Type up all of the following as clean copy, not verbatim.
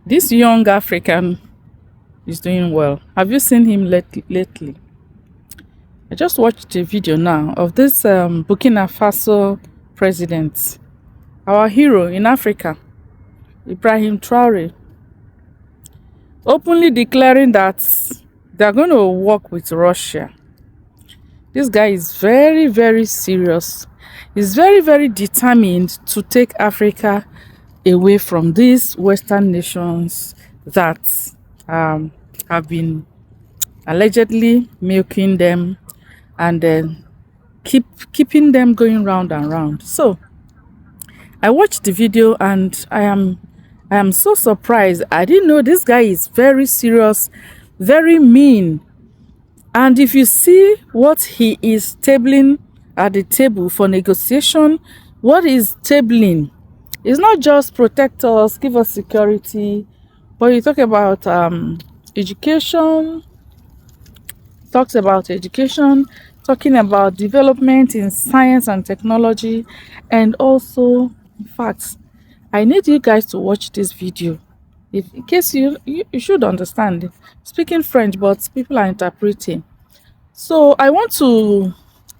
This young African is doing well. Have you seen him lately? I just watched a video now of this Burkina Faso president, our hero in Africa, Ibrahim Traore, openly declaring that they're going to work with Russia. This guy is very, very serious. He's very, very determined to take Africa away from these Western nations that have been allegedly milking them and then keeping them going round and round. So I watched the video and I am so surprised. I didn't know this guy is very serious, very mean. And if you see what he is tabling at the table for negotiation, what is tabling is not just protect us, give us security, but you talk about education, talking about development in science and technology, and also, in fact, I need you guys to watch this video. In case you should understand, speaking French, but people are interpreting. So I want to,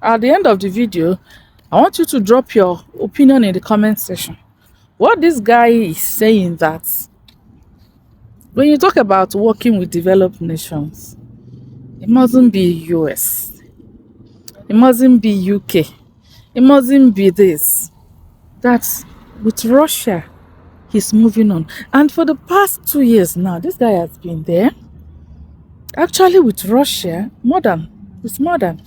at the end of the video, I want you to drop your opinion in the comment section. What this guy is saying that when you talk about working with developed nations, it mustn't be US, it mustn't be UK, it mustn't be this. That's with Russia, he's moving on. And for the past 2 years now, this guy has been there. Actually, with Russia, it's more than,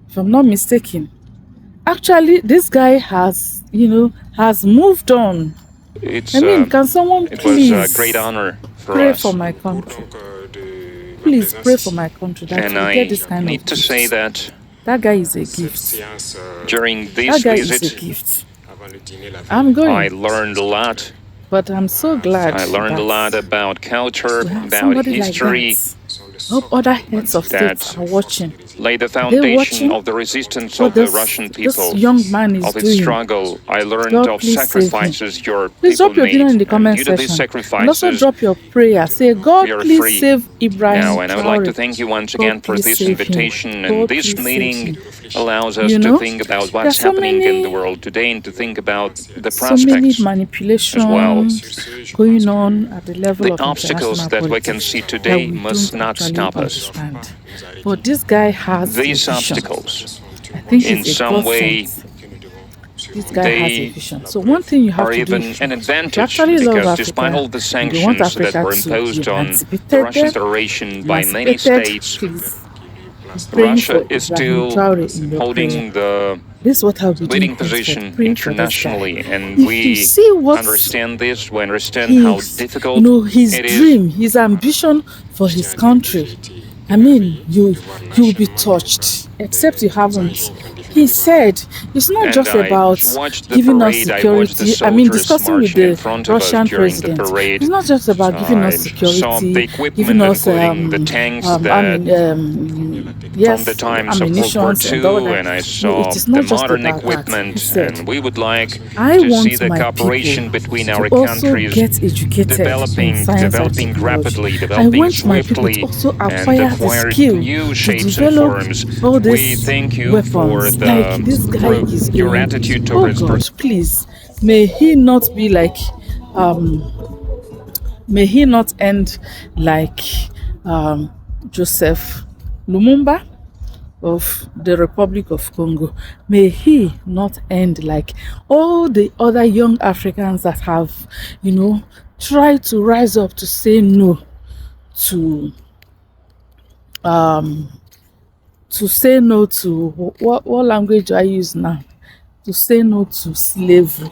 if I'm not mistaken. Actually, this guy has, has moved on. Can someone please was a great honor for pray us. for my country? Please pray for my country that And we get this kind I need of to gift. say that That guy is a gift. during That this guy is a visit, gift. I'm going, I learned a lot. but I'm so glad I learned a lot that about culture, we have about somebody history, like that. Hope other heads of states that are watching. laid the watching foundation of the resistance what of the this- Russian this people, young man is of its doing. struggle. I learned God, of please save him. sacrifices your Please people drop your made. opinion in the And comment due to these section. And also sacrifices, drop your prayer. Say, God, we are please free save Ibrahim now, and I would like to Traore. thank you once God, again for please this save him. invitation. God, And this please save meeting him. allows us You to know, think about there are what's so happening in the many- world today and to think about the So many prospects. manipulations going on at the level The of obstacles international that we politics can see that today we must don't not actually stop us. understand. But this guy has These a vision. obstacles, I think in it's a some way, godsend. This guy has a they vision. So one thing you have are to do even if an you advantage, actually love because Africa, despite all the and you want sanctions that Africa were to imposed be on the emancipated, Russian Federation by many emancipated, states, please be praying for Russia is Ibrahim still Traore in your prayer. holding the This is what I'll be doing leading henceforth, position praying for this guy. internationally, and If you we see what understand this, we understand how his, difficult his it is. dream, his ambition for his country, I mean, you'll be touched, except you haven't. He said it's not And just I about watched the giving us parade, I watched the security. I mean, discussing with soldiers marching in the front of us Russian during the president. parade. It's not just about giving us I saw security, the equipment, giving us including the tanks from the times of World ammunitions and all II, that. and I No, saw it is the not just modern about that. He equipment, said, and we would like I to see want the my cooperation people between to our also countries get educated in developing science and technology. rapidly, I developing want my people to swiftly, also and acquire the acquire skill new to shapes and develop forms. all We these thank you for weapons like this guy is your doing. attitude Oh towards God, please, may he not be like may he not end like Joseph Lumumba of the Republic of Congo. May he not end like all the other young Africans that have, tried to rise up to say no to what language do I use now? To say no to slavery,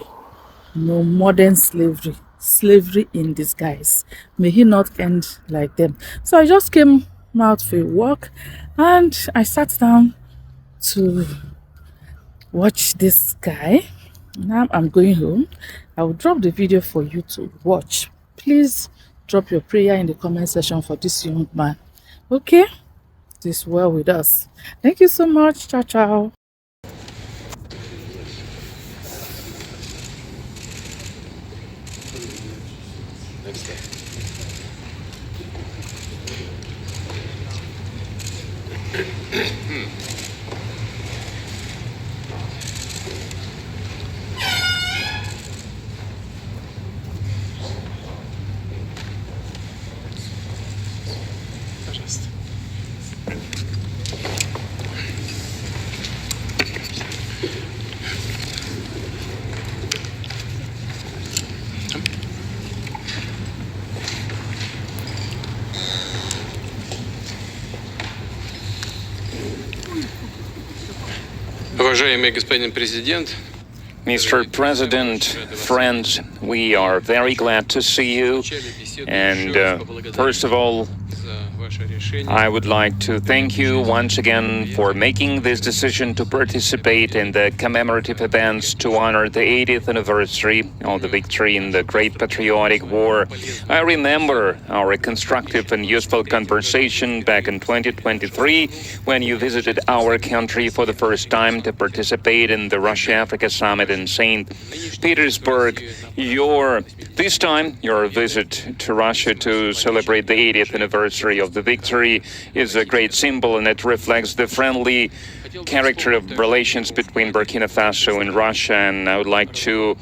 modern slavery in disguise. May he not end like them. So I just came out for a walk and I sat down to watch this guy. Now I'm going home. I will drop the video for you to watch. Please drop your prayer in the comment section for this young man. Okay? It is well with us. Thank you so much. Ciao, ciao. Next time. Уважаемый господин президент, Mr. President, friends, we are very glad to see you. And first of all, I would like to thank you once again for making this decision to participate in the commemorative events to honor the 80th anniversary of the victory in the Great Patriotic War. I remember our constructive and useful conversation back in 2023 when you visited our country for the first time to participate in the Russia-Africa Summit in St. Petersburg. This time, your visit to Russia to celebrate the 80th anniversary of the victory is a great symbol, and it reflects the friendly character of relations between Burkina Faso and Russia. And I would like to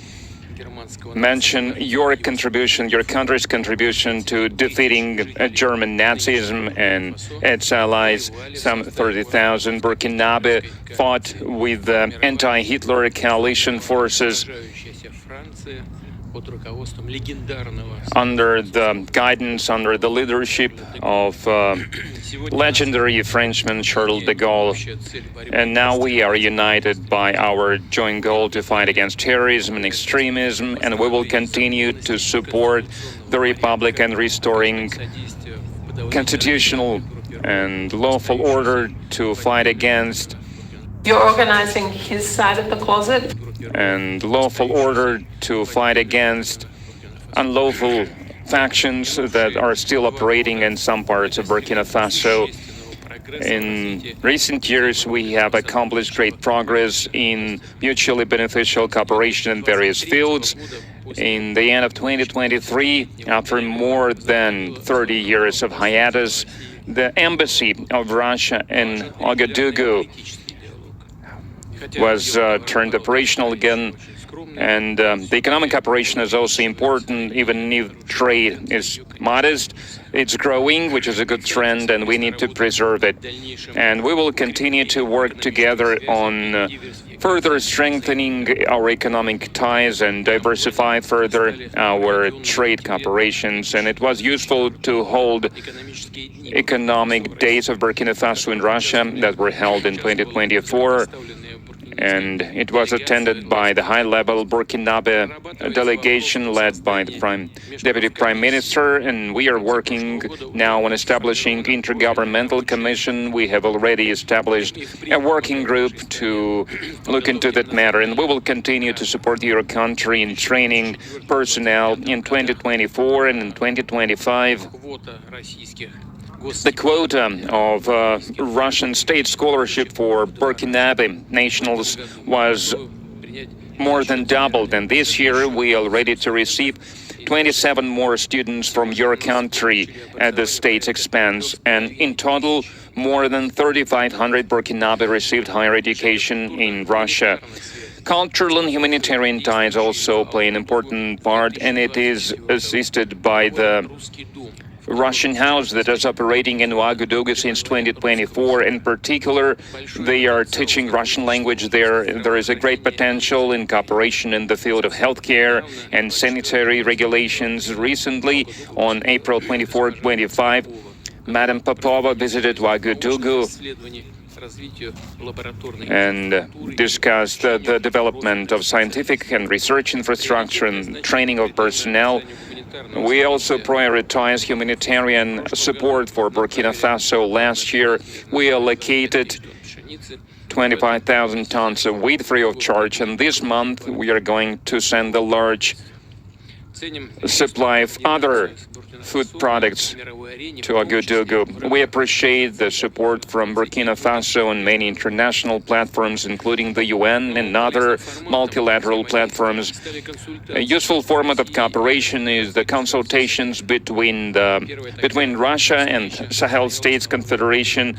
mention your contribution, your country's contribution to defeating German Nazism and its allies. Some 30,000 Burkinabe fought with the anti-Hitler coalition forces under the guidance, under the leadership of legendary Frenchman Charles de Gaulle. And now we are united by our joint goal to fight against terrorism and extremism, and we will continue to support the Republic and restoring constitutional and lawful order, to fight against You're organizing his side of the closet? and lawful order, to fight against unlawful factions that are still operating in some parts of Burkina Faso. In recent years, we have accomplished great progress in mutually beneficial cooperation in various fields. In the end of 2023, after more than 30 years of hiatus, the embassy of Russia in Ouagadougou was turned operational again, and the economic operation is also important. Even if trade is modest, it's growing, which is a good trend, and we need to preserve it. And we will continue to work together on further strengthening our economic ties and diversify further our trade cooperations. And it was useful to hold economic days of Burkina Faso in Russia that were held in 2024. And it was attended by the high-level Burkinabe delegation led by the Deputy Prime Minister, and we are working now on establishing intergovernmental commission. We have already established a working group to look into that matter, and we will continue to support your country in training personnel in 2024 and in 2025. The quota of Russian state scholarship for Burkinabe nationals was more than doubled, and this year we are ready to receive 27 more students from your country at the state's expense, and in total, more than 3,500 Burkinabe received higher education in Russia. Cultural and humanitarian ties also play an important part, and it is assisted by the Russian house that is operating in Ouagadougou since 2024. In particular, they are teaching Russian language there. There is a great potential in cooperation in the field of healthcare and sanitary regulations. Recently, on April 24-25, Madam Popova visited Ouagadougou and discussed the development of scientific and research infrastructure and training of personnel. We also prioritize humanitarian support for Burkina Faso. Last year, we allocated 25,000 tons of wheat free of charge, and this month we are going to send a large supply of other food products to Ouagadougou. We appreciate the support from Burkina Faso and many international platforms, including the UN and other multilateral platforms. A useful format of cooperation is the consultations between Russia and Sahel States Confederation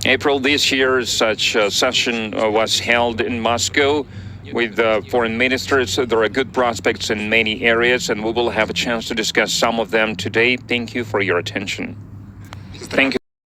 April this year, such a session was held in Moscow with foreign ministers. There are good prospects in many areas, and we will have a chance to discuss some of them today. Thank you for your attention. Thank you.